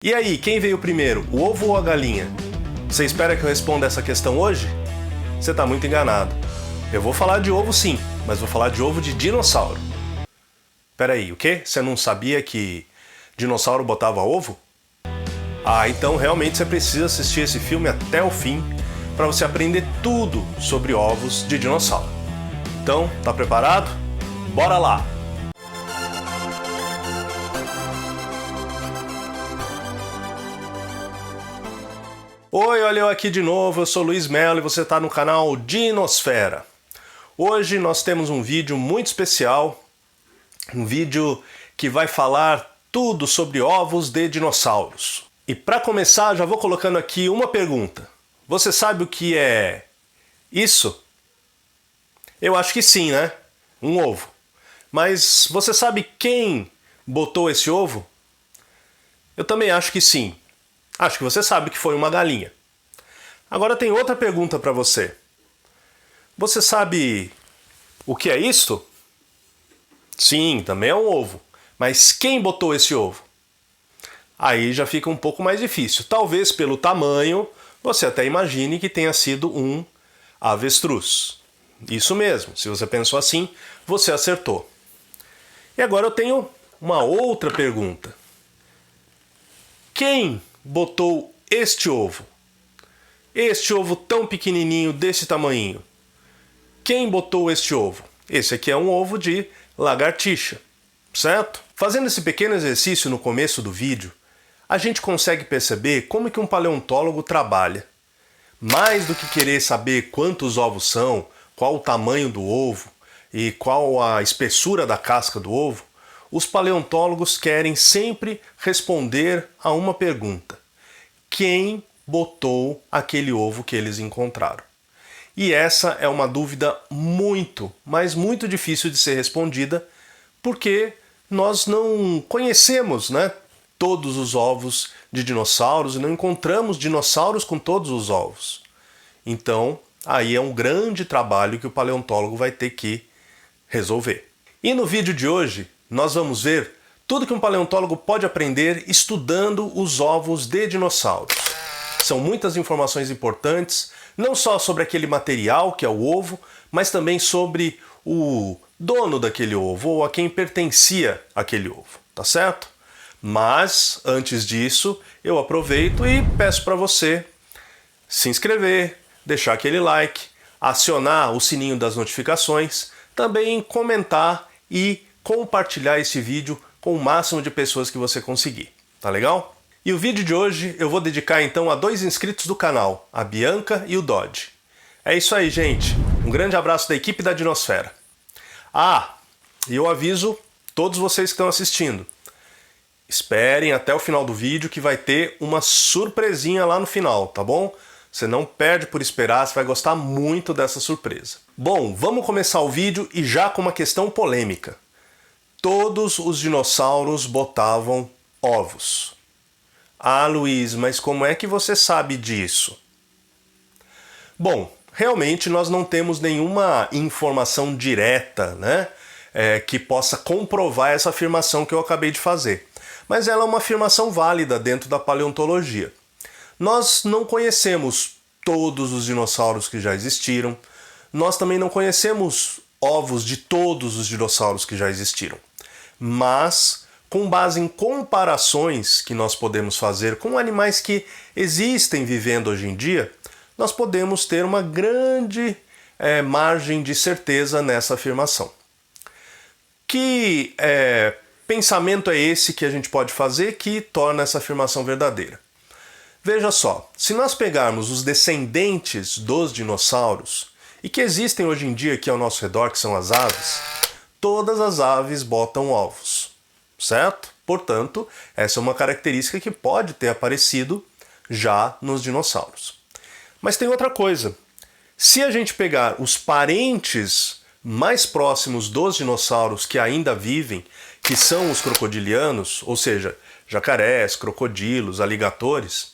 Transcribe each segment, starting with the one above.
E aí, quem veio primeiro, o ovo ou a galinha? Você espera que eu responda essa questão hoje? Você está muito enganado. Eu vou falar de ovo sim, mas vou falar de ovo de dinossauro. Peraí, o quê? Você não sabia que dinossauro botava ovo? Ah, então realmente você precisa assistir esse filme até o fim para você aprender tudo sobre ovos de dinossauro. Então, tá preparado? Bora lá! Oi, olha eu aqui de novo, eu sou Luiz Melo e você está no canal Dinosfera. Hoje nós temos um vídeo muito especial, um vídeo que vai falar tudo sobre ovos de dinossauros. E para começar, já vou colocando aqui uma pergunta. Você sabe o que é isso? Eu acho que sim, né? Um ovo. Mas você sabe quem botou esse ovo? Eu também acho que sim. Acho que você sabe que foi uma galinha. Agora tem outra pergunta para você. Você sabe o que é isto? Sim, também é um ovo. Mas quem botou esse ovo? Aí já fica um pouco mais difícil. Talvez pelo tamanho, você até imagine que tenha sido um avestruz. Isso mesmo, se você pensou assim, você acertou. E agora eu tenho uma outra pergunta. Quem botou este ovo? Este ovo tão pequenininho, desse tamanhinho. Quem botou este ovo? Esse aqui é um ovo de lagartixa, certo? Fazendo esse pequeno exercício no começo do vídeo, a gente consegue perceber como que um paleontólogo trabalha. Mais do que querer saber quantos ovos são, qual o tamanho do ovo e qual a espessura da casca do ovo, os paleontólogos querem sempre responder a uma pergunta. Quem botou aquele ovo que eles encontraram? E essa é uma dúvida muito, mas muito difícil de ser respondida, porque nós não conhecemos, né, todos os ovos de dinossauros e não encontramos dinossauros com todos os ovos. Então, aí é um grande trabalho que o paleontólogo vai ter que resolver. E no vídeo de hoje, nós vamos ver tudo que um paleontólogo pode aprender estudando os ovos de dinossauros. São muitas informações importantes, não só sobre aquele material que é o ovo, mas também sobre o dono daquele ovo ou a quem pertencia aquele ovo, tá certo? Mas, antes disso, eu aproveito e peço para você se inscrever, deixar aquele like, acionar o sininho das notificações, também comentar e compartilhar esse vídeo com o máximo de pessoas que você conseguir, tá legal? E o vídeo de hoje eu vou dedicar então a 2 inscritos do canal, a Bianca e o Dodge. É isso aí, gente. Um grande abraço da equipe da Dinosfera. Ah, e eu aviso todos vocês que estão assistindo. Esperem até o final do vídeo que vai ter uma surpresinha lá no final, tá bom? Você não perde por esperar, você vai gostar muito dessa surpresa. Bom, vamos começar o vídeo e já com uma questão polêmica. Todos os dinossauros botavam ovos. Ah, Luiz, mas como é que você sabe disso? Bom, realmente nós não temos nenhuma informação direta, né, que possa comprovar essa afirmação que eu acabei de fazer. Mas ela é uma afirmação válida dentro da paleontologia. Nós não conhecemos todos os dinossauros que já existiram, nós também não conhecemos ovos de todos os dinossauros que já existiram. Mas, com base em comparações que nós podemos fazer com animais que existem vivendo hoje em dia, nós podemos ter uma grande margem de certeza nessa afirmação. Que pensamento é esse que a gente pode fazer que torna essa afirmação verdadeira? Veja só, se nós pegarmos os descendentes dos dinossauros, e que existem hoje em dia aqui ao nosso redor, que são as aves, todas as aves botam ovos, certo? Portanto, essa é uma característica que pode ter aparecido já nos dinossauros. Mas tem outra coisa. Se a gente pegar os parentes mais próximos dos dinossauros que ainda vivem, que são os crocodilianos, ou seja, jacarés, crocodilos, aligatores,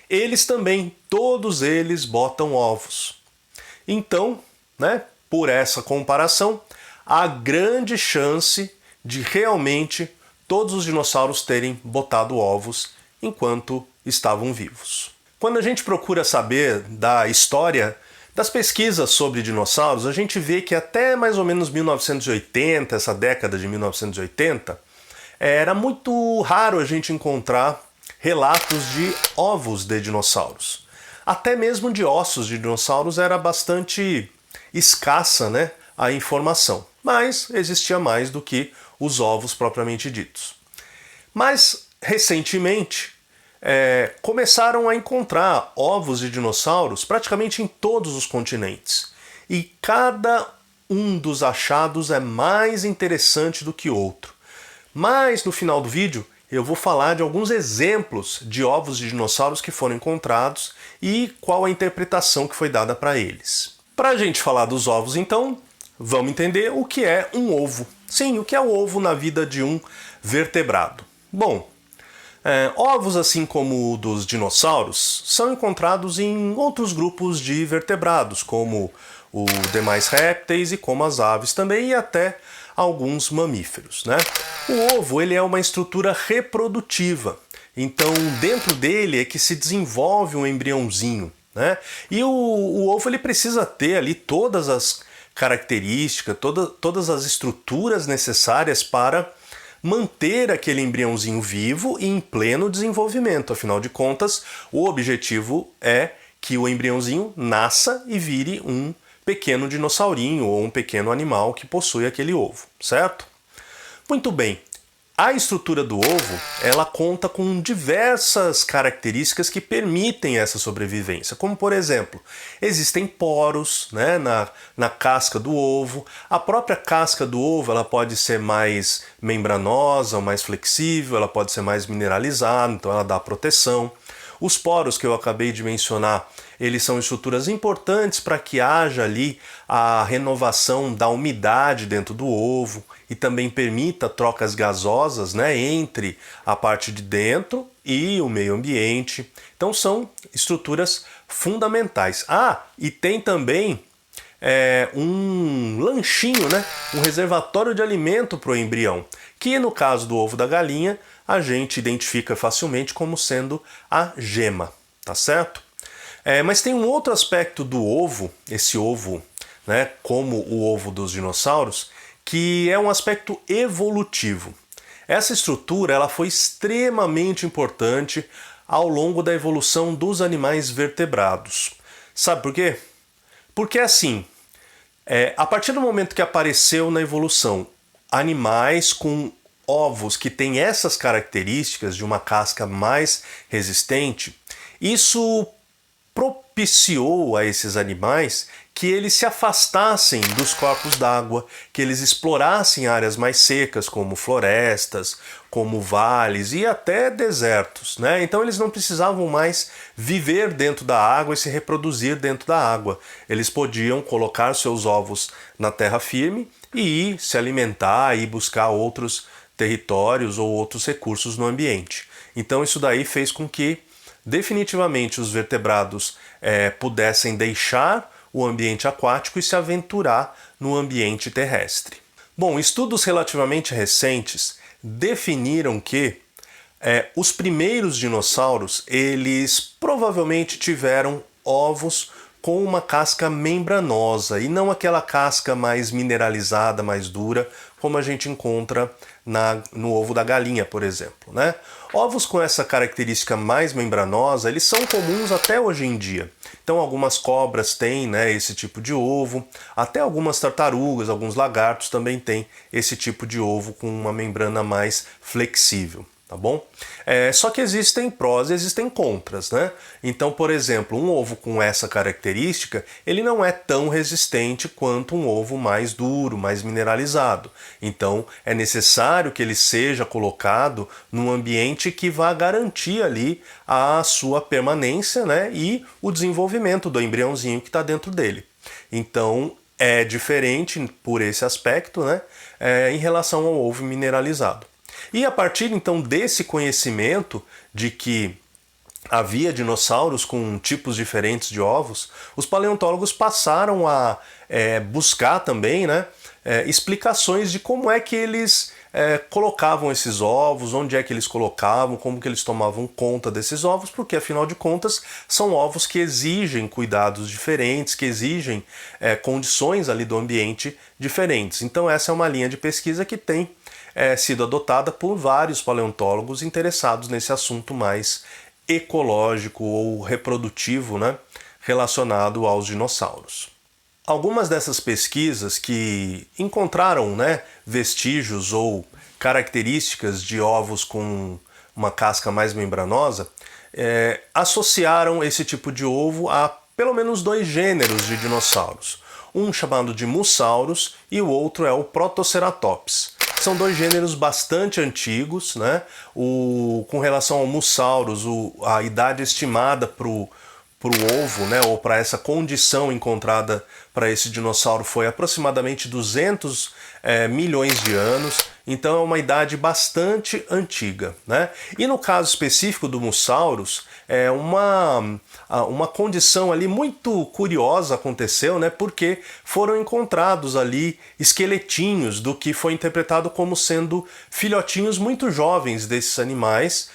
eles também, todos eles botam ovos. Então, né, por essa comparação, há grande chance de realmente todos os dinossauros terem botado ovos enquanto estavam vivos. Quando a gente procura saber da história das pesquisas sobre dinossauros, a gente vê que até mais ou menos 1980, essa década de 1980, era muito raro a gente encontrar relatos de ovos de dinossauros. Até mesmo de ossos de dinossauros era bastante escassa, né, a informação. Mas existia mais do que os ovos propriamente ditos. Mas, recentemente, começaram a encontrar ovos de dinossauros praticamente em todos os continentes. E cada um dos achados é mais interessante do que outro. Mas no final do vídeo eu vou falar de alguns exemplos de ovos de dinossauros que foram encontrados e qual a interpretação que foi dada para eles. Para a gente falar dos ovos, então, vamos entender o que é um ovo. Sim, o que é o ovo na vida de um vertebrado. Bom, ovos, assim como o dos dinossauros, são encontrados em outros grupos de vertebrados, como os demais répteis e como as aves também, e até alguns mamíferos, né? O ovo, ele é uma estrutura reprodutiva, então dentro dele é que se desenvolve um embriãozinho, né? E o ovo, ele precisa ter ali todas as características, todas as estruturas necessárias para manter aquele embriãozinho vivo e em pleno desenvolvimento. Afinal de contas, o objetivo é que o embriãozinho nasça e vire um pequeno dinossaurinho ou um pequeno animal que possui aquele ovo, certo? Muito bem. A estrutura do ovo, ela conta com diversas características que permitem essa sobrevivência, como por exemplo, existem poros, né, na casca do ovo. A própria casca do ovo, ela pode ser mais membranosa, ou mais flexível, ela pode ser mais mineralizada, então ela dá proteção. Os poros que eu acabei de mencionar, eles são estruturas importantes para que haja ali a renovação da umidade dentro do ovo e também permita trocas gasosas, né, entre a parte de dentro e o meio ambiente. Então são estruturas fundamentais. E tem também um lanchinho, né, um reservatório de alimento para o embrião, que no caso do ovo da galinha a gente identifica facilmente como sendo a gema, tá certo? Mas tem um outro aspecto do ovo, esse ovo, né, como o ovo dos dinossauros, que é um aspecto evolutivo. Essa estrutura, ela foi extremamente importante ao longo da evolução dos animais vertebrados. Sabe por quê? Porque assim, a partir do momento que apareceu na evolução animais com ovos que têm essas características de uma casca mais resistente, isso propiciou a esses animais que eles se afastassem dos corpos d'água, que eles explorassem áreas mais secas, como florestas, como vales e até desertos, né? Então eles não precisavam mais viver dentro da água e se reproduzir dentro da água. Eles podiam colocar seus ovos na terra firme e ir se alimentar e buscar outros territórios ou outros recursos no ambiente. Então isso daí fez com que definitivamente os vertebrados pudessem deixar o ambiente aquático e se aventurar no ambiente terrestre. Bom, estudos relativamente recentes definiram que os primeiros dinossauros, eles provavelmente tiveram ovos com uma casca membranosa e não aquela casca mais mineralizada, mais dura, como a gente encontra no ovo da galinha, por exemplo, né? Ovos com essa característica mais membranosa, eles são comuns até hoje em dia. Então algumas cobras têm, né, esse tipo de ovo, até algumas tartarugas, alguns lagartos também têm esse tipo de ovo com uma membrana mais flexível. Tá bom? Só que existem prós e existem contras, né? Então, por exemplo, um ovo com essa característica, ele não é tão resistente quanto um ovo mais duro, mais mineralizado. Então, é necessário que ele seja colocado num ambiente que vá garantir ali a sua permanência, né? E o desenvolvimento do embriãozinho que está dentro dele. Então, é diferente por esse aspecto, né? Em relação ao ovo mineralizado. E a partir então desse conhecimento de que havia dinossauros com tipos diferentes de ovos, os paleontólogos passaram a buscar também, né, explicações de como é que eles colocavam esses ovos, onde é que eles colocavam, como que eles tomavam conta desses ovos, porque afinal de contas são ovos que exigem cuidados diferentes, que exigem condições ali do ambiente diferentes. Então essa é uma linha de pesquisa que tem sido adotada por vários paleontólogos interessados nesse assunto mais ecológico ou reprodutivo, né, relacionado aos dinossauros. Algumas dessas pesquisas que encontraram, né, vestígios ou características de ovos com uma casca mais membranosa associaram esse tipo de ovo a pelo menos 2 gêneros de dinossauros. Um chamado de Mussaurus e o outro é o Protoceratops. São 2 gêneros bastante antigos, né? Com relação ao Mussaurus, a idade estimada para o ovo, né, ou para essa condição encontrada para esse dinossauro foi aproximadamente 200 milhões de anos, então é uma idade bastante antiga, né? E no caso específico do Mussaurus, uma condição ali muito curiosa aconteceu, né, porque foram encontrados ali esqueletinhos do que foi interpretado como sendo filhotinhos muito jovens desses animais,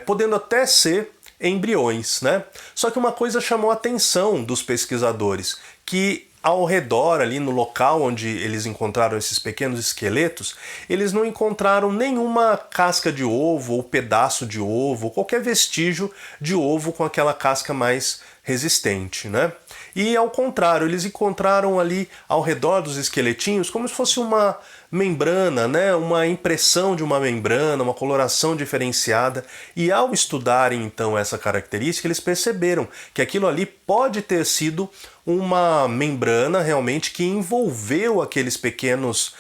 podendo até ser embriões, né? Só que uma coisa chamou a atenção dos pesquisadores, que ao redor, ali no local onde eles encontraram esses pequenos esqueletos, eles não encontraram nenhuma casca de ovo ou pedaço de ovo, ou qualquer vestígio de ovo com aquela casca mais resistente, né? E ao contrário, eles encontraram ali ao redor dos esqueletinhos como se fosse uma membrana, né? Uma impressão de uma membrana, uma coloração diferenciada. E ao estudarem então essa característica, eles perceberam que aquilo ali pode ter sido uma membrana realmente que envolveu aqueles pequenos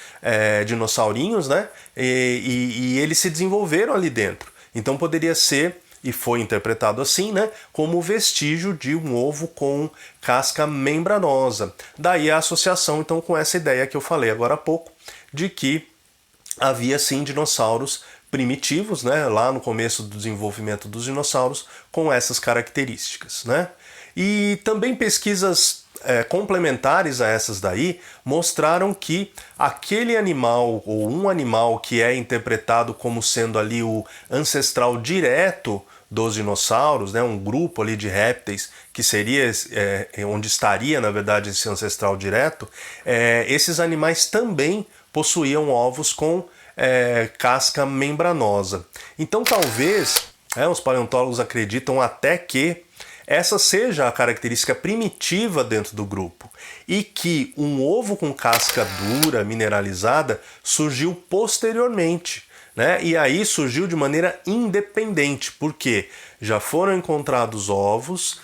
dinossaurinhos, né? E eles se desenvolveram ali dentro. Então poderia ser, e foi interpretado assim, né, como vestígio de um ovo com casca membranosa. Daí a associação então com essa ideia que eu falei agora há pouco, de que havia sim dinossauros primitivos, né, lá no começo do desenvolvimento dos dinossauros, com essas características, né? E também pesquisas complementares a essas daí mostraram que aquele animal ou um animal que é interpretado como sendo ali o ancestral direto dos dinossauros, né, um grupo ali de répteis que seria onde estaria na verdade esse ancestral direto, esses animais também possuíam ovos com casca membranosa. Então talvez os paleontólogos acreditam até que essa seja a característica primitiva dentro do grupo e que um ovo com casca dura, mineralizada, surgiu posteriormente, né? E aí surgiu de maneira independente, porque já foram encontrados ovos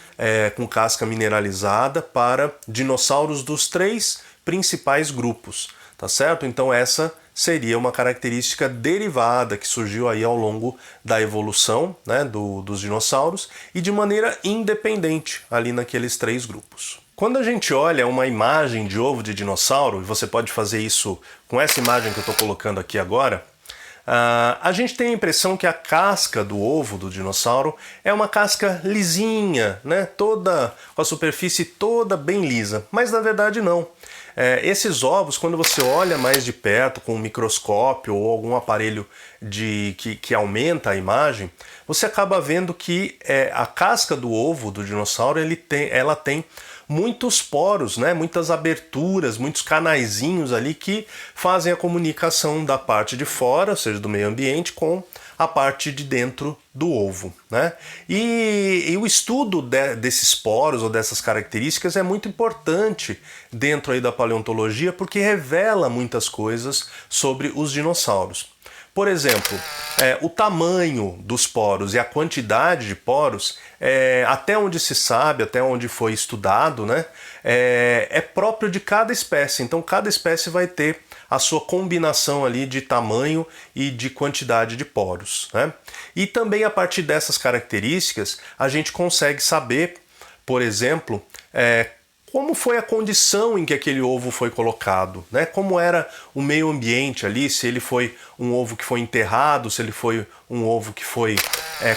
com casca mineralizada para dinossauros dos 3 principais grupos, tá certo? Então essa seria uma característica derivada que surgiu aí ao longo da evolução, né, dos dinossauros e de maneira independente ali naqueles 3 grupos. Quando a gente olha uma imagem de ovo de dinossauro, e você pode fazer isso com essa imagem que eu estou colocando aqui agora, a gente tem a impressão que a casca do ovo do dinossauro é uma casca lisinha, né, toda com a superfície toda bem lisa, mas na verdade não. Esses ovos, quando você olha mais de perto com um microscópio ou algum aparelho que aumenta a imagem, você acaba vendo que a casca do ovo do dinossauro ela tem muitos poros, né? Muitas aberturas, muitos canaizinhos ali que fazem a comunicação da parte de fora, ou seja, do meio ambiente, com a parte de dentro do ovo, né? E o estudo desses poros ou dessas características é muito importante dentro aí da paleontologia porque revela muitas coisas sobre os dinossauros. Por exemplo, o tamanho dos poros e a quantidade de poros, até onde se sabe, até onde foi estudado, né, é próprio de cada espécie. Então cada espécie vai ter a sua combinação ali de tamanho e de quantidade de poros, né? E também a partir dessas características a gente consegue saber, por exemplo, como foi a condição em que aquele ovo foi colocado, né? Como era o meio ambiente ali, se ele foi um ovo que foi enterrado, se ele foi um ovo que foi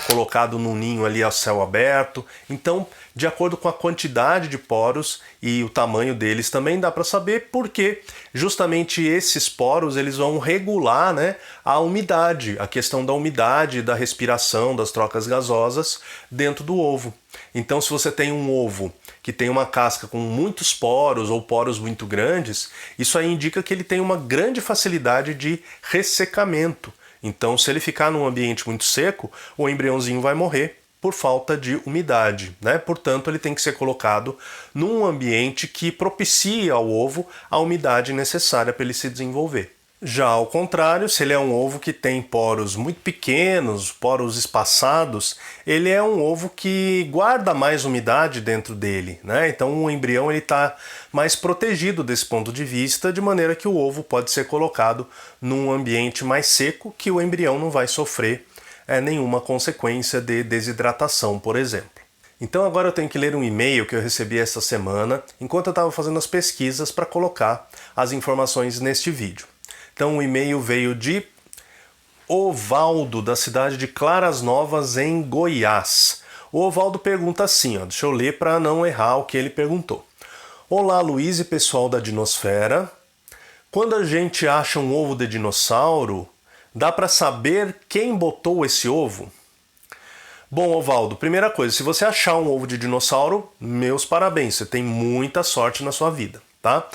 colocado num ninho ali ao céu aberto. Então, de acordo com a quantidade de poros e o tamanho deles também dá para saber, porque justamente esses poros eles vão regular, né, a umidade, a questão da umidade, da respiração, das trocas gasosas dentro do ovo. Então, se você tem um ovo que tem uma casca com muitos poros ou poros muito grandes, isso aí indica que ele tem uma grande facilidade de ressecamento. Então, se ele ficar num ambiente muito seco, o embriãozinho vai morrer por falta de umidade, né? Portanto, ele tem que ser colocado num ambiente que propicie ao ovo a umidade necessária para ele se desenvolver. Já ao contrário, se ele é um ovo que tem poros muito pequenos, poros espaçados, ele é um ovo que guarda mais umidade dentro dele, né? Então o embrião está mais protegido desse ponto de vista, de maneira que o ovo pode ser colocado num ambiente mais seco, que o embrião não vai sofrer nenhuma consequência de desidratação, por exemplo. Então agora eu tenho que ler um e-mail que eu recebi essa semana, enquanto eu estava fazendo as pesquisas para colocar as informações neste vídeo. Então o e-mail veio de Ovaldo, da cidade de Claras Novas, em Goiás. O Ovaldo pergunta assim, deixa eu ler para não errar o que ele perguntou. Olá, Luiz e pessoal da Dinosfera. Quando a gente acha um ovo de dinossauro, dá para saber quem botou esse ovo? Bom, Ovaldo, primeira coisa, se você achar um ovo de dinossauro, meus parabéns, você tem muita sorte na sua vida, tá?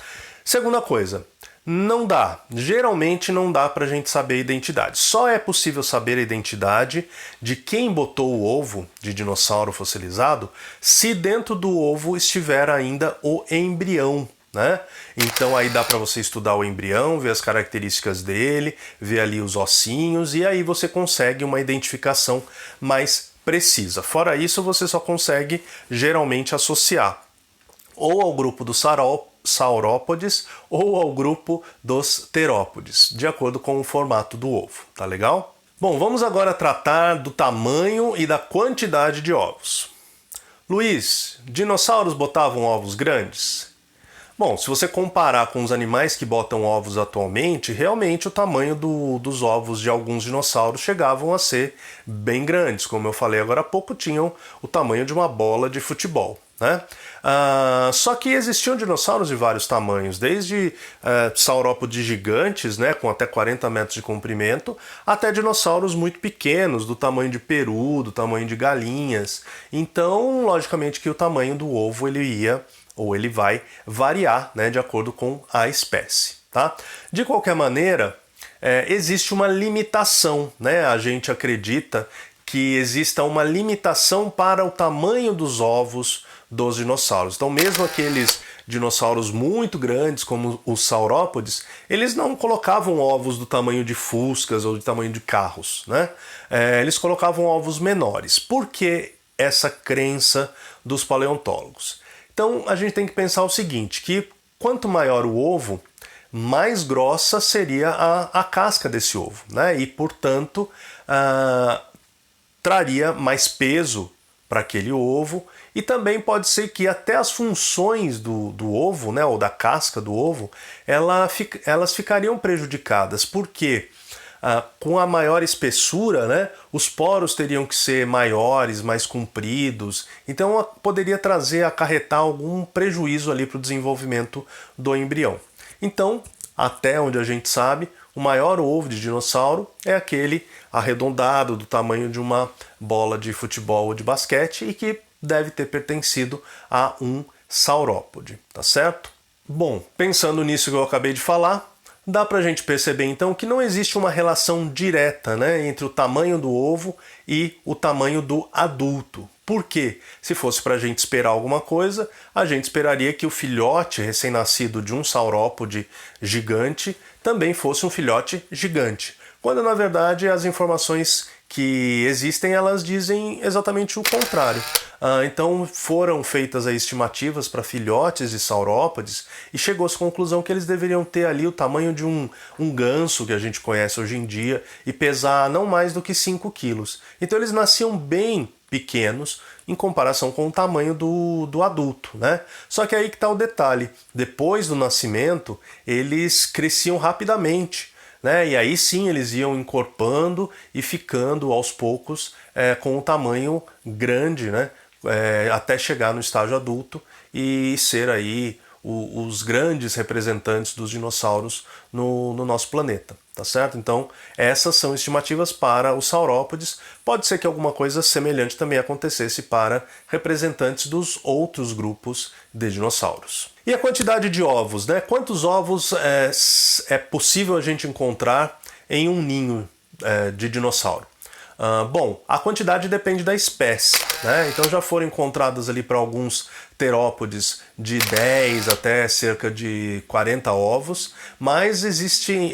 Segunda coisa, não dá, geralmente não dá pra gente saber a identidade. Só é possível saber a identidade de quem botou o ovo de dinossauro fossilizado se dentro do ovo estiver ainda o embrião, né? Então aí dá para você estudar o embrião, ver as características dele, ver ali os ossinhos e aí você consegue uma identificação mais precisa. Fora isso, você só consegue geralmente associar ou ao grupo dos saurópodes ou ao grupo dos terópodes, de acordo com o formato do ovo, tá legal? Bom, vamos agora tratar do tamanho e da quantidade de ovos. Luiz, dinossauros botavam ovos grandes? Bom, se você comparar com os animais que botam ovos atualmente, realmente o tamanho dos ovos de alguns dinossauros chegavam a ser bem grandes. Como eu falei agora há pouco, tinham o tamanho de uma bola de futebol, né? Só que existiam dinossauros de vários tamanhos, desde saurópodes gigantes, né, com até 40 metros de comprimento, até dinossauros muito pequenos, do tamanho de peru, do tamanho de galinhas. Então, logicamente que o tamanho do ovo ele vai variar, né, de acordo com a espécie, tá? De qualquer maneira, existe uma limitação, né? A gente acredita que exista uma limitação para o tamanho dos ovos dos dinossauros. Então, mesmo aqueles dinossauros muito grandes, como os saurópodes, eles não colocavam ovos do tamanho de fuscas ou do tamanho de carros, né? Eles colocavam ovos menores. Por que essa crença dos paleontólogos? Então, a gente tem que pensar o seguinte, que quanto maior o ovo, mais grossa seria a casca desse ovo, né? E, portanto, traria mais peso para aquele ovo, e também pode ser que até as funções do ovo, né, ou da casca do ovo, elas ficariam prejudicadas, porque com a maior espessura, né, os poros teriam que ser maiores, mais compridos, então poderia acarretar algum prejuízo ali para o desenvolvimento do embrião. Então, até onde a gente sabe, o maior ovo de dinossauro é aquele arredondado do tamanho de uma bola de futebol ou de basquete e que deve ter pertencido a um saurópode, tá certo? Bom, pensando nisso que eu acabei de falar, dá pra gente perceber então que não existe uma relação direta, né, entre o tamanho do ovo e o tamanho do adulto. Por quê? Se fosse pra gente esperar alguma coisa, a gente esperaria que o filhote recém-nascido de um saurópode gigante também fosse um filhote gigante, quando na verdade as informações que existem, elas dizem exatamente o contrário. Então foram feitas estimativas para filhotes de saurópodes e chegou-se à conclusão que eles deveriam ter ali o tamanho de um ganso que a gente conhece hoje em dia e pesar não mais do que 5 quilos. Então eles nasciam bem pequenos em comparação com o tamanho do adulto, né? Só que aí que está o detalhe, depois do nascimento eles cresciam rapidamente, né? E aí sim eles iam encorpando e ficando aos poucos com o tamanho grande, né? Até chegar no estágio adulto e ser aí os grandes representantes dos dinossauros no nosso planeta, tá certo? Então, essas são estimativas para os saurópodes. Pode ser que alguma coisa semelhante também acontecesse para representantes dos outros grupos de dinossauros. E a quantidade de ovos, né? Quantos ovos é possível a gente encontrar em um ninho de dinossauro? Bom, a quantidade depende da espécie, né? Então já foram encontradas ali para alguns terópodes de 10 até cerca de 40 ovos, mas existem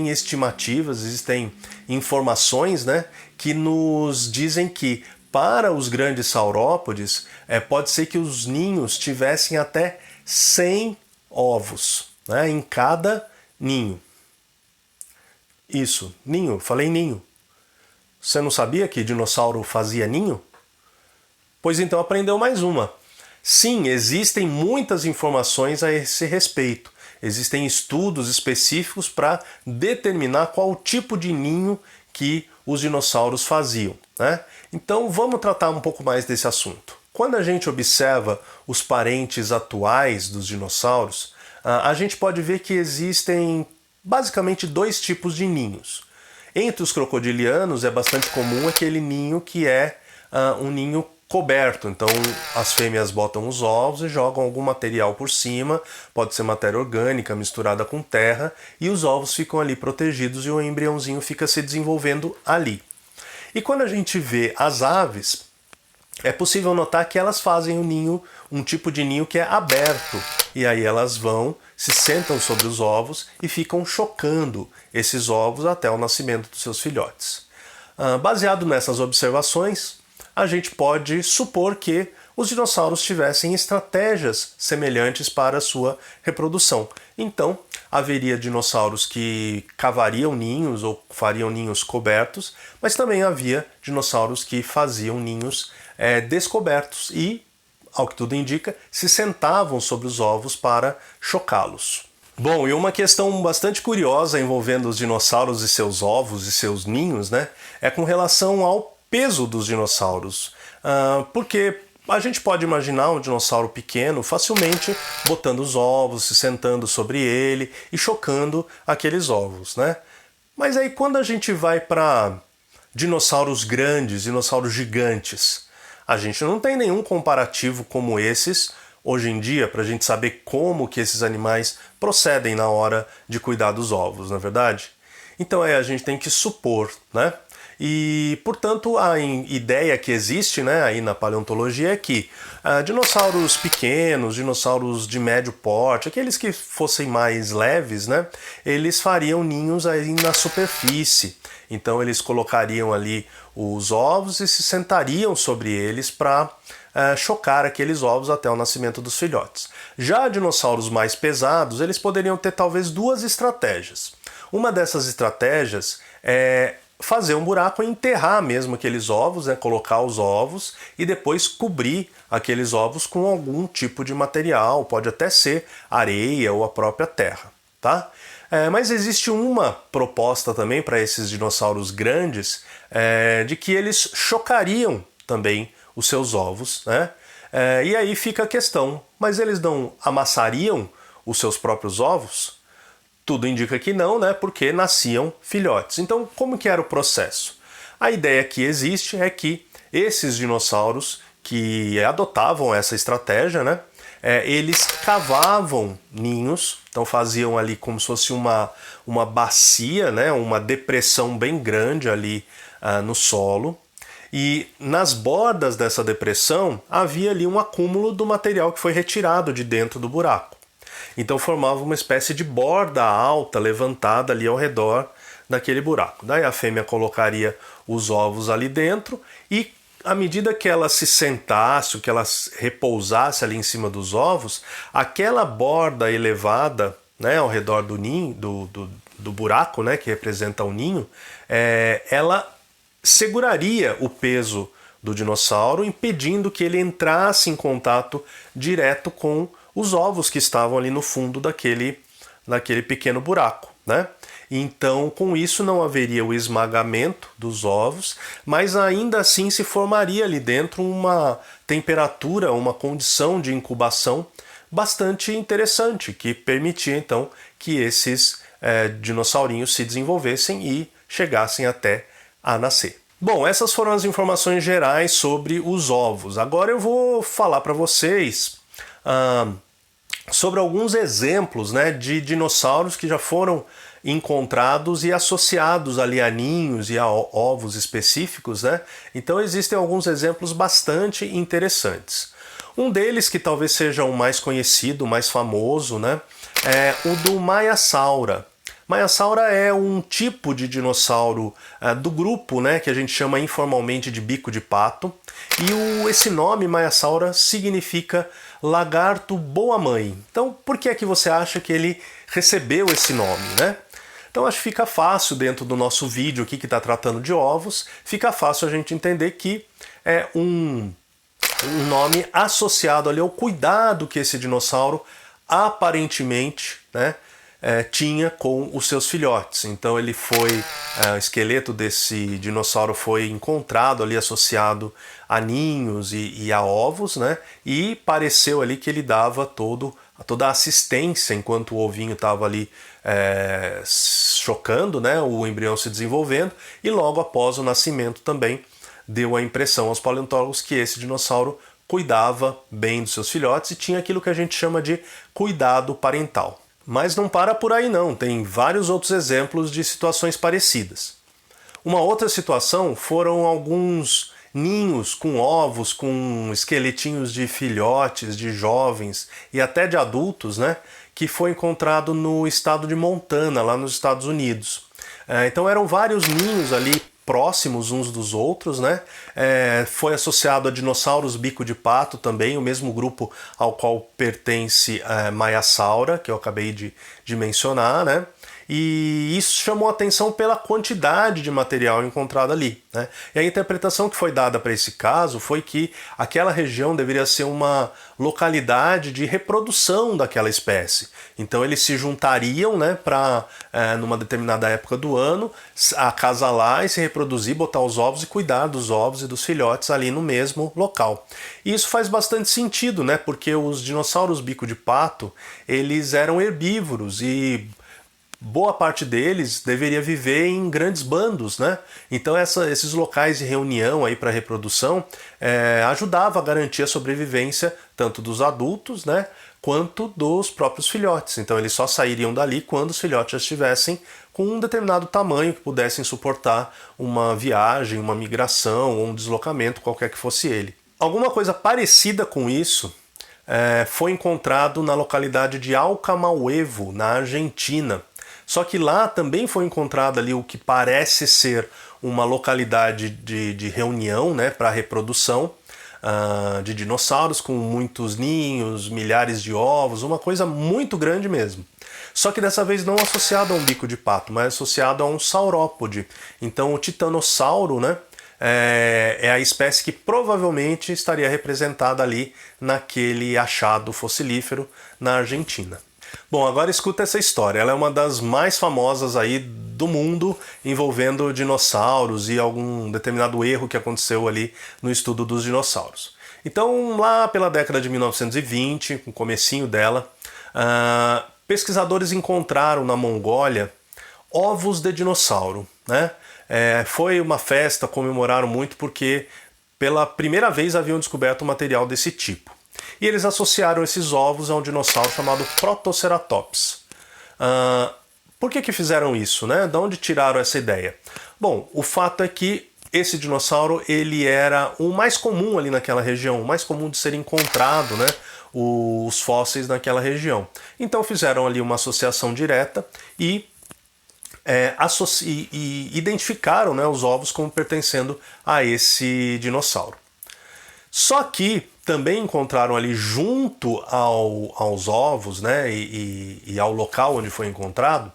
estimativas, existem informações, né, que nos dizem que para os grandes saurópodes pode ser que os ninhos tivessem até 100 ovos, né, em cada ninho. Isso, ninho, falei ninho. Você não sabia que dinossauro fazia ninho? Pois então aprendeu mais uma. Sim, existem muitas informações a esse respeito. Existem estudos específicos para determinar qual tipo de ninho que os dinossauros faziam, né? Então vamos tratar um pouco mais desse assunto. Quando a gente observa os parentes atuais dos dinossauros, a gente pode ver que existem basicamente dois tipos de ninhos. Entre os crocodilianos é bastante comum aquele ninho que é um ninho coberto, então as fêmeas botam os ovos e jogam algum material por cima, pode ser matéria orgânica misturada com terra, e os ovos ficam ali protegidos e o embriãozinho fica se desenvolvendo ali. E quando a gente vê as aves, é possível notar que elas fazem um ninho, um tipo de ninho que é aberto, e aí elas vão, se sentam sobre os ovos e ficam chocando esses ovos até o nascimento dos seus filhotes. Baseado nessas observações, a gente pode supor que os dinossauros tivessem estratégias semelhantes para a sua reprodução. Então, haveria dinossauros que cavariam ninhos ou fariam ninhos cobertos, mas também havia dinossauros que faziam ninhos descobertos e, ao que tudo indica, se sentavam sobre os ovos para chocá-los. Bom, e uma questão bastante curiosa envolvendo os dinossauros e seus ovos e seus ninhos, né, é com relação ao peso dos dinossauros. Porque a gente pode imaginar um dinossauro pequeno facilmente botando os ovos, se sentando sobre ele e chocando aqueles ovos, né? Mas aí quando a gente vai para dinossauros grandes, dinossauros gigantes, a gente não tem nenhum comparativo como esses hoje em dia para a gente saber como que esses animais procedem na hora de cuidar dos ovos, não é verdade? Então a gente tem que supor, né? E, portanto, a ideia que existe, né, aí na paleontologia é que dinossauros pequenos, dinossauros de médio porte, aqueles que fossem mais leves, né, eles fariam ninhos aí na superfície. Então eles colocariam ali os ovos e se sentariam sobre eles para chocar aqueles ovos até o nascimento dos filhotes. Já dinossauros mais pesados, eles poderiam ter talvez duas estratégias. Uma dessas estratégias é fazer um buraco e enterrar mesmo aqueles ovos, né, colocar os ovos e depois cobrir aqueles ovos com algum tipo de material, pode até ser areia ou a própria terra, tá? Mas existe uma proposta também para esses dinossauros grandes de que eles chocariam também os seus ovos, né? E aí fica a questão, mas eles não amassariam os seus próprios ovos? Tudo indica que não, né? Porque nasciam filhotes. Então, como que era o processo? A ideia que existe é que esses dinossauros que adotavam essa estratégia, né? Eles cavavam ninhos, então faziam ali como se fosse uma bacia, né? Uma depressão bem grande ali no solo. E nas bordas dessa depressão havia ali um acúmulo do material que foi retirado de dentro do buraco. Então formava uma espécie de borda alta levantada ali ao redor daquele buraco. Daí a fêmea colocaria os ovos ali dentro e à medida que ela se sentasse, que ela repousasse ali em cima dos ovos, aquela borda elevada, né, ao redor do ninho, do buraco, né, que representa o ninho, ela seguraria o peso do dinossauro, impedindo que ele entrasse em contato direto com os ovos que estavam ali no fundo daquele pequeno buraco, né? Então, com isso não haveria o esmagamento dos ovos, mas ainda assim se formaria ali dentro uma temperatura, uma condição de incubação bastante interessante, que permitia então que esses dinossaurinhos se desenvolvessem e chegassem até a nascer. Bom, essas foram as informações gerais sobre os ovos. Agora eu vou falar para vocês sobre alguns exemplos, né, de dinossauros que já foram encontrados e associados ali a ninhos e a ovos específicos, né? Então existem alguns exemplos bastante interessantes. Um deles, que talvez seja o mais conhecido, o mais famoso, né, é o do Maiasaura. Maiasaura é um tipo de dinossauro do grupo, né, que a gente chama informalmente de bico de pato. E esse nome, Maiasaura, significa lagarto boa mãe. Então, por que é que você acha que ele recebeu esse nome, né? Então acho que fica fácil, dentro do nosso vídeo aqui que está tratando de ovos, fica fácil a gente entender que é um nome associado ali ao cuidado que esse dinossauro aparentemente, né, tinha com os seus filhotes. Então ele foi, o esqueleto desse dinossauro foi encontrado ali associado a ninhos e a ovos, né, e pareceu ali que ele dava toda a assistência enquanto o ovinho estava ali chocando, né, o embrião se desenvolvendo, e logo após o nascimento também deu a impressão aos paleontólogos que esse dinossauro cuidava bem dos seus filhotes e tinha aquilo que a gente chama de cuidado parental. Mas não para por aí não, tem vários outros exemplos de situações parecidas. Uma outra situação foram alguns ninhos com ovos, com esqueletinhos de filhotes, de jovens e até de adultos, né, que foi encontrado no estado de Montana, lá nos Estados Unidos. Então eram vários ninhos ali próximos uns dos outros, né? Foi associado a dinossauros bico de pato também, o mesmo grupo ao qual pertence Maiasaura, que eu acabei de mencionar, né? E isso chamou atenção pela quantidade de material encontrado ali, né? E a interpretação que foi dada para esse caso foi que aquela região deveria ser uma localidade de reprodução daquela espécie. Então eles se juntariam, né, para numa determinada época do ano acasalar e se reproduzir, botar os ovos e cuidar dos ovos e dos filhotes ali no mesmo local. E isso faz bastante sentido, né, porque os dinossauros bico de pato, eles eram herbívoros e boa parte deles deveria viver em grandes bandos, né? Então esses locais de reunião aí para reprodução ajudava a garantir a sobrevivência tanto dos adultos, né, quanto dos próprios filhotes. Então eles só sairiam dali quando os filhotes já estivessem com um determinado tamanho que pudessem suportar uma viagem, uma migração ou um deslocamento, qualquer que fosse ele. Alguma coisa parecida com isso foi encontrado na localidade de Alcamauevo, na Argentina. Só que lá também foi encontrado ali o que parece ser uma localidade de reunião, né, para reprodução de dinossauros, com muitos ninhos, milhares de ovos, uma coisa muito grande mesmo. Só que dessa vez não associado a um bico de pato, mas associado a um saurópode. Então o titanossauro, né, é a espécie que provavelmente estaria representada ali naquele achado fossilífero na Argentina. Bom, agora escuta essa história. Ela é uma das mais famosas aí do mundo, envolvendo dinossauros e algum determinado erro que aconteceu ali no estudo dos dinossauros. Então, lá pela década de 1920, no comecinho dela, pesquisadores encontraram na Mongólia ovos de dinossauro, né? Foi uma festa, comemoraram muito porque pela primeira vez haviam descoberto um material desse tipo. E eles associaram esses ovos a um dinossauro chamado Protoceratops. Por que fizeram isso, né? De onde tiraram essa ideia? Bom, o fato é que esse dinossauro ele era o mais comum ali naquela região, o mais comum de ser encontrado, né? Os fósseis naquela região. Então fizeram ali uma associação direta e identificaram, né, os ovos como pertencendo a esse dinossauro. Só que também encontraram ali junto aos ovos, né, e ao local onde foi encontrado,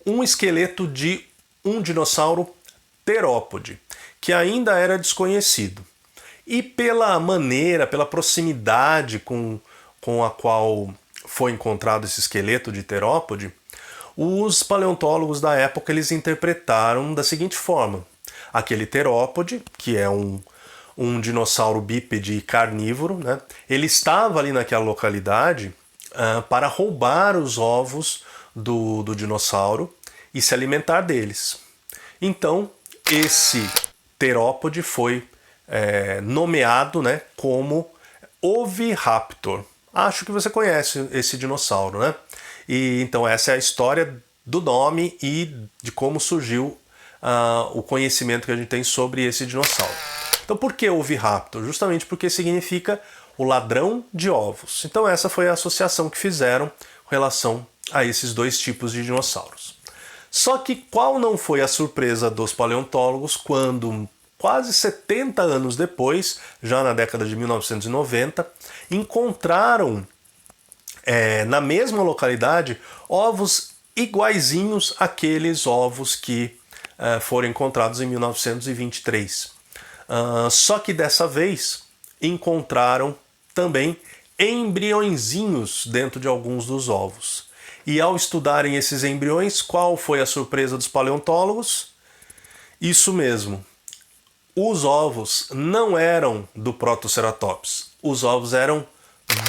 um esqueleto de um dinossauro terópode, que ainda era desconhecido. E pela maneira, pela proximidade com a qual foi encontrado esse esqueleto de terópode, os paleontólogos da época eles interpretaram da seguinte forma: aquele terópode, que é um dinossauro bípede carnívoro, né, ele estava ali naquela localidade para roubar os ovos do dinossauro e se alimentar deles. Então, esse terópode foi nomeado, né, como Oviraptor. Acho que você conhece esse dinossauro, né? E então essa é a história do nome e de como surgiu o conhecimento que a gente tem sobre esse dinossauro. Então por que Oviraptor? Justamente porque significa o ladrão de ovos. Então essa foi a associação que fizeram com relação a esses dois tipos de dinossauros. Só que qual não foi a surpresa dos paleontólogos quando, quase 70 anos depois, já na década de 1990, encontraram na mesma localidade ovos iguaizinhos àqueles ovos que foram encontrados em 1923. Só que dessa vez encontraram também embriõezinhos dentro de alguns dos ovos. E ao estudarem esses embriões, qual foi a surpresa dos paleontólogos? Isso mesmo. Os ovos não eram do Protoceratops, os ovos eram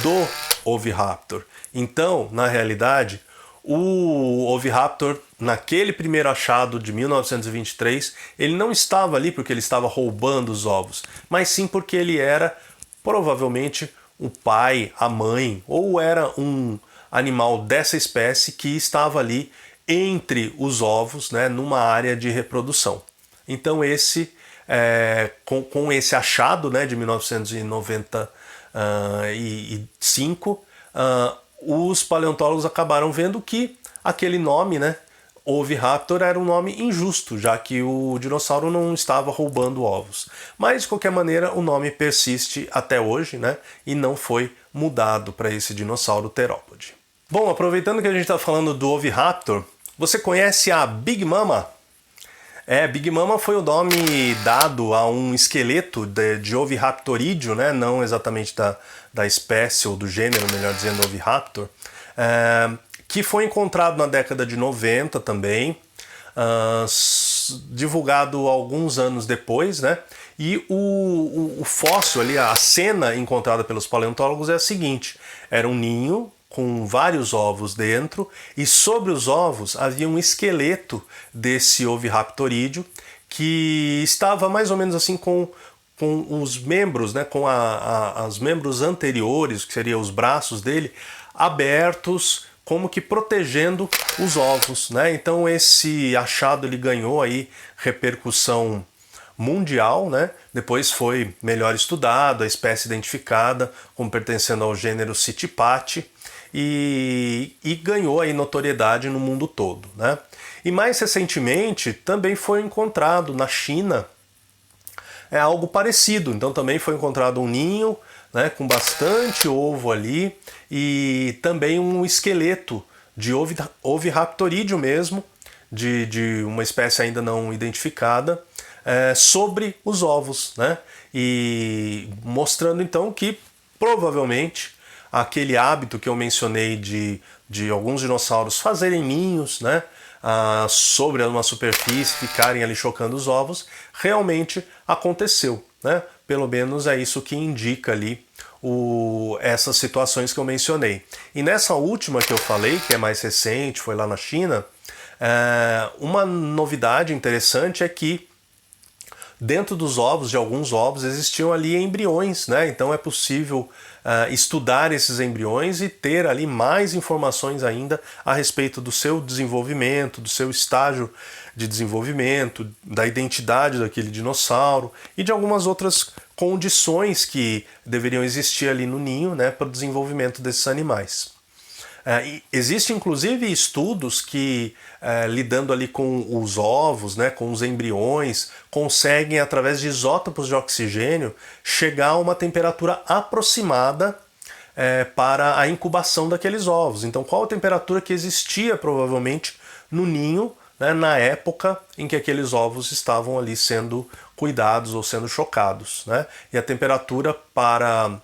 do Oviraptor. Então, na realidade, o Oviraptor, naquele primeiro achado de 1923, ele não estava ali porque ele estava roubando os ovos, mas sim porque ele era provavelmente o pai, a mãe, ou era um animal dessa espécie que estava ali entre os ovos, né, numa área de reprodução. Então com esse achado, né, de 1995, os paleontólogos acabaram vendo que aquele nome, né, Oviraptor, era um nome injusto, já que o dinossauro não estava roubando ovos. Mas, de qualquer maneira, o nome persiste até hoje, né, e não foi mudado para esse dinossauro terópode. Bom, aproveitando que a gente está falando do Oviraptor, você conhece a Big Mama? Big Mama foi o nome dado a um esqueleto de Oviraptorídeo, né? Não exatamente da espécie ou do gênero, melhor dizendo, Oviraptor, que foi encontrado na década de 90 também, divulgado alguns anos depois, né? E o fóssil ali, a cena encontrada pelos paleontólogos é a seguinte: era um ninho com vários ovos dentro, e sobre os ovos havia um esqueleto desse Oviraptorídeo que estava mais ou menos assim com os membros, né, com os membros anteriores, que seriam os braços dele, abertos, como que protegendo os ovos, né? Então esse achado ele ganhou aí repercussão mundial, né? Depois foi melhor estudado, a espécie identificada como pertencendo ao gênero Sitipati, e ganhou aí notoriedade no mundo todo, né? E mais recentemente também foi encontrado na China algo parecido. Então também foi encontrado um ninho, né, com bastante ovo ali, e também um esqueleto de Oviraptorídeo mesmo, de uma espécie ainda não identificada, sobre os ovos, né? E mostrando então que provavelmente aquele hábito que eu mencionei de alguns dinossauros fazerem ninhos, né, sobre uma superfície, ficarem ali chocando os ovos, realmente aconteceu, né? Pelo menos é isso que indica ali essas situações que eu mencionei. E nessa última que eu falei, que é mais recente, foi lá na China, uma novidade interessante é que dentro dos ovos, de alguns ovos, existiam ali embriões, né? Então é possível estudar esses embriões e ter ali mais informações ainda a respeito do seu desenvolvimento, do seu estágio de desenvolvimento, da identidade daquele dinossauro e de algumas outras condições que deveriam existir ali no ninho, né, para o desenvolvimento desses animais. Existem inclusive estudos que, lidando ali com os ovos, né, com os embriões, conseguem, através de isótopos de oxigênio, chegar a uma temperatura aproximada para a incubação daqueles ovos. Então, qual a temperatura que existia provavelmente no ninho né, na época em que aqueles ovos estavam ali sendo cuidados ou sendo chocados, né? E a temperatura para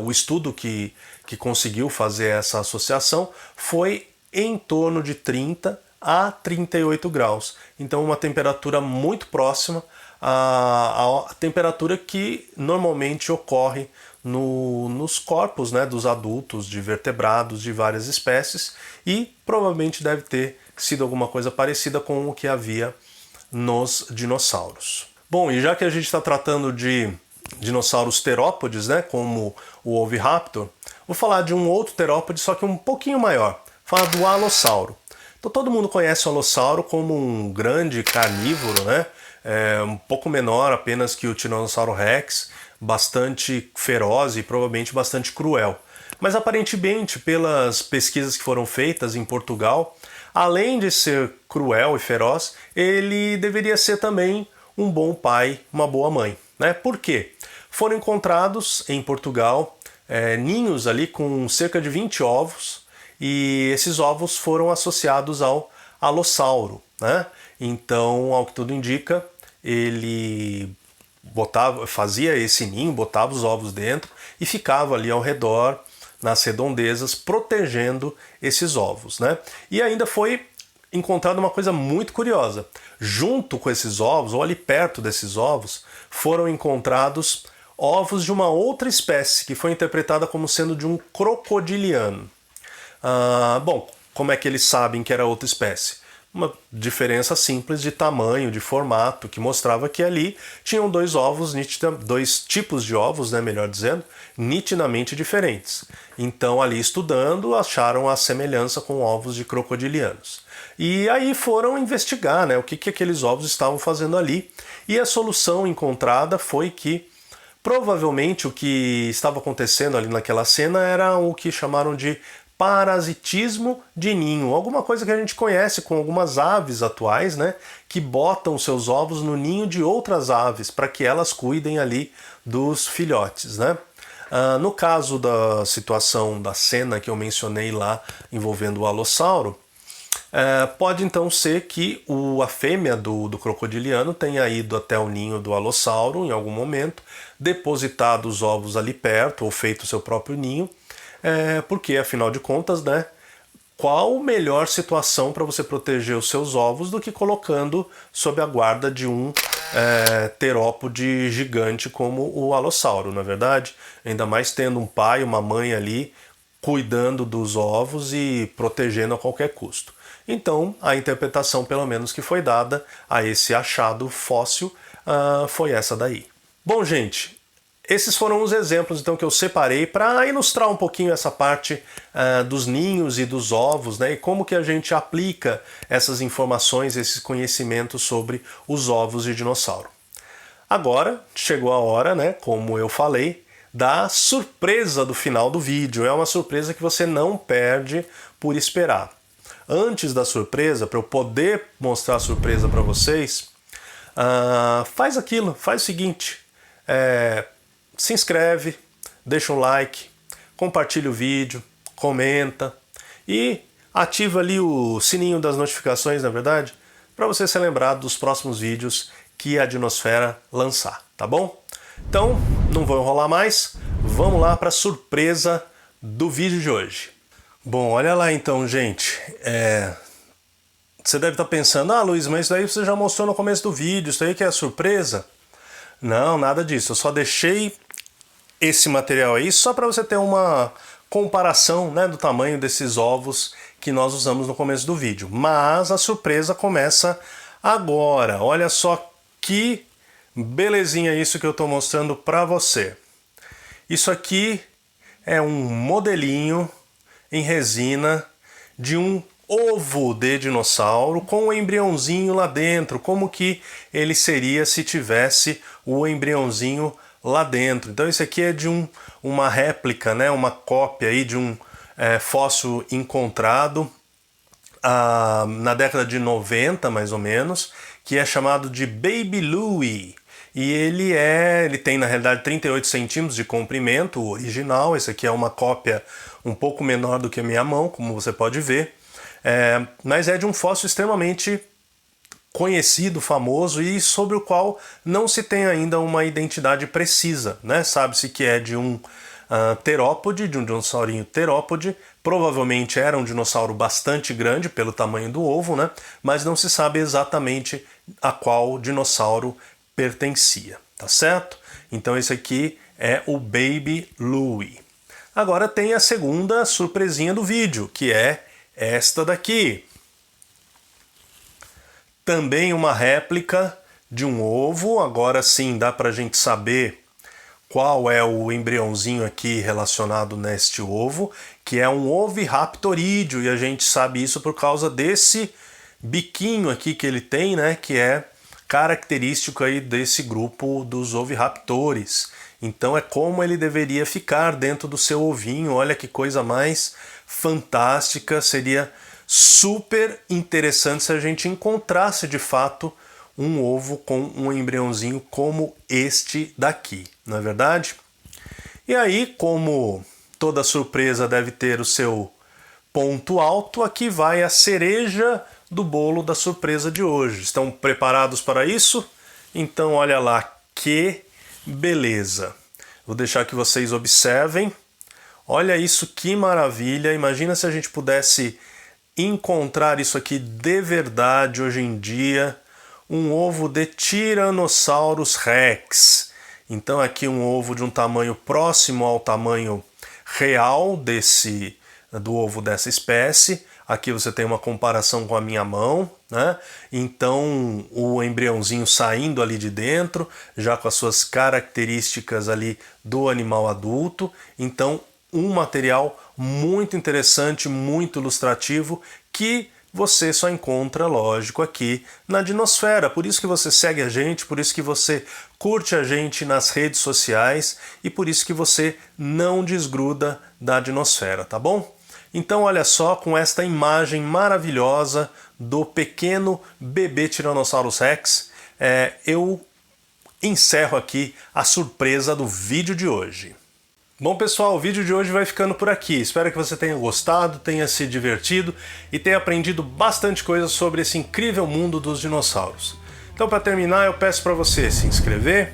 o estudo que conseguiu fazer essa associação foi em torno de 30 a 38 graus. Então uma temperatura muito próxima à temperatura que normalmente ocorre nos corpos, né, dos adultos, de vertebrados de várias espécies, e provavelmente deve ter sido alguma coisa parecida com o que havia nos dinossauros. Bom, e já que a gente está tratando de dinossauros terópodes, né, como o Oviraptor, vou falar de um outro terópode, só que um pouquinho maior. Falar do Alossauro. Então todo mundo conhece o Alossauro como um grande carnívoro, né? Um pouco menor apenas que o Tiranossauro Rex, bastante feroz e provavelmente bastante cruel. Mas aparentemente, pelas pesquisas que foram feitas em Portugal, além de ser cruel e feroz, ele deveria ser também um bom pai, uma boa mãe, né? Por quê? Foram encontrados em Portugal ninhos ali com cerca de 20 ovos, e esses ovos foram associados ao Alossauro, né? Então, ao que tudo indica, ele fazia esse ninho, botava os ovos dentro e ficava ali ao redor, nas redondezas, protegendo esses ovos, né? E ainda foi encontrada uma coisa muito curiosa. Junto com esses ovos, ou ali perto desses ovos, foram encontrados ovos de uma outra espécie, que foi interpretada como sendo de um crocodiliano. Bom, como é que eles sabem que era outra espécie? Uma diferença simples de tamanho, de formato, que mostrava que ali tinham dois tipos de ovos, né, melhor dizendo, nitidamente diferentes. Então, ali estudando, acharam a semelhança com ovos de crocodilianos. E aí foram investigar, né, o que aqueles ovos estavam fazendo ali. E a solução encontrada foi que provavelmente o que estava acontecendo ali naquela cena era o que chamaram de parasitismo de ninho, alguma coisa que a gente conhece com algumas aves atuais, né, que botam seus ovos no ninho de outras aves para que elas cuidem ali dos filhotes, né? No caso da situação da cena que eu mencionei lá envolvendo o Alossauro, pode então ser que a fêmea do crocodiliano tenha ido até o ninho do Alossauro em algum momento, depositado os ovos ali perto ou feito o seu próprio ninho, porque, afinal de contas, né, qual melhor situação para você proteger os seus ovos do que colocando sob a guarda de um terópode gigante como o Alossauro, na verdade? Ainda mais tendo um pai, uma mãe ali cuidando dos ovos e protegendo a qualquer custo. Então, a interpretação, pelo menos, que foi dada a esse achado fóssil foi essa daí. Bom, gente, esses foram os exemplos então que eu separei para ilustrar um pouquinho essa parte dos ninhos e dos ovos, né, e como que a gente aplica essas informações, esses conhecimentos sobre os ovos de dinossauro. Agora chegou a hora, né, como eu falei, da surpresa do final do vídeo. É uma surpresa que você não perde por esperar. Antes da surpresa, para eu poder mostrar a surpresa para vocês, faz o seguinte, se inscreve, deixa um like, compartilha o vídeo, comenta e ativa ali o sininho das notificações, na verdade, para você ser lembrado dos próximos vídeos que a Dinosfera lançar, tá bom? Então, não vou enrolar mais, vamos lá para a surpresa do vídeo de hoje. Bom, olha lá então, gente, você deve estar pensando, Luiz, mas isso aí você já mostrou no começo do vídeo, isso aí que é a surpresa? Não, nada disso, eu só deixei esse material aí só para você ter uma comparação, né, do tamanho desses ovos que nós usamos no começo do vídeo. Mas a surpresa começa agora. Olha só que belezinha isso que eu estou mostrando para você. Isso aqui é um modelinho em resina de um ovo de dinossauro com o embriãozinho lá dentro, como que ele seria se tivesse o embriãozinho lá dentro. Então isso aqui é de uma réplica, né, uma cópia aí de um fóssil encontrado na década de 90, mais ou menos, que é chamado de Baby Louie. E ele tem na realidade 38 centímetros de comprimento, o original. Esse aqui é uma cópia um pouco menor do que a minha mão, como você pode ver. Mas é de um fóssil extremamente conhecido, famoso e sobre o qual não se tem ainda uma identidade precisa, né? Sabe-se que é de um terópode, de um dinossaurinho terópode, provavelmente era um dinossauro bastante grande pelo tamanho do ovo, né? Mas não se sabe exatamente a qual dinossauro pertencia, tá certo? Então esse aqui é o Baby Louie. Agora tem a segunda surpresinha do vídeo, que é esta daqui. Também uma réplica de um ovo, agora sim dá pra gente saber qual é o embriãozinho aqui relacionado neste ovo, que é um oviraptorídeo, e a gente sabe isso por causa desse biquinho aqui que ele tem, né, que é característico aí desse grupo dos oviraptores. Então é como ele deveria ficar dentro do seu ovinho. Olha que coisa mais fantástica, seria super interessante se a gente encontrasse de fato um ovo com um embriãozinho como este daqui, não é verdade? E aí, como toda surpresa deve ter o seu ponto alto, aqui vai a cereja do bolo da surpresa de hoje. Estão preparados para isso? Então olha lá, que beleza! Vou deixar que vocês observem. Olha isso, que maravilha! Imagina se a gente pudesse encontrar isso aqui de verdade hoje em dia, um ovo de Tyrannosaurus Rex. Então aqui um ovo de um tamanho próximo ao tamanho real do ovo dessa espécie. Aqui você tem uma comparação com a minha mão, né? Então o embriãozinho saindo ali de dentro, já com as suas características ali do animal adulto. Então um material muito interessante, muito ilustrativo, que você só encontra, lógico, aqui na Dinosfera. Por isso que você segue a gente, por isso que você curte a gente nas redes sociais e por isso que você não desgruda da Dinosfera, tá bom? Então olha só, com esta imagem maravilhosa do pequeno bebê Tyrannosaurus Rex, eu encerro aqui a surpresa do vídeo de hoje. Bom pessoal, o vídeo de hoje vai ficando por aqui. Espero que você tenha gostado, tenha se divertido e tenha aprendido bastante coisa sobre esse incrível mundo dos dinossauros. Então para terminar eu peço para você se inscrever,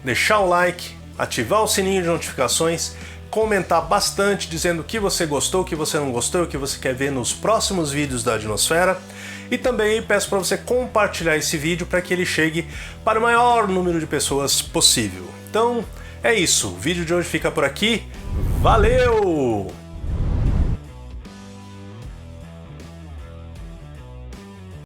deixar o like, ativar o sininho de notificações, comentar bastante dizendo o que você gostou, o que você não gostou, o que você quer ver nos próximos vídeos da Dinosfera. E também peço para você compartilhar esse vídeo para que ele chegue para o maior número de pessoas possível. Então é isso, o vídeo de hoje fica por aqui. Valeu!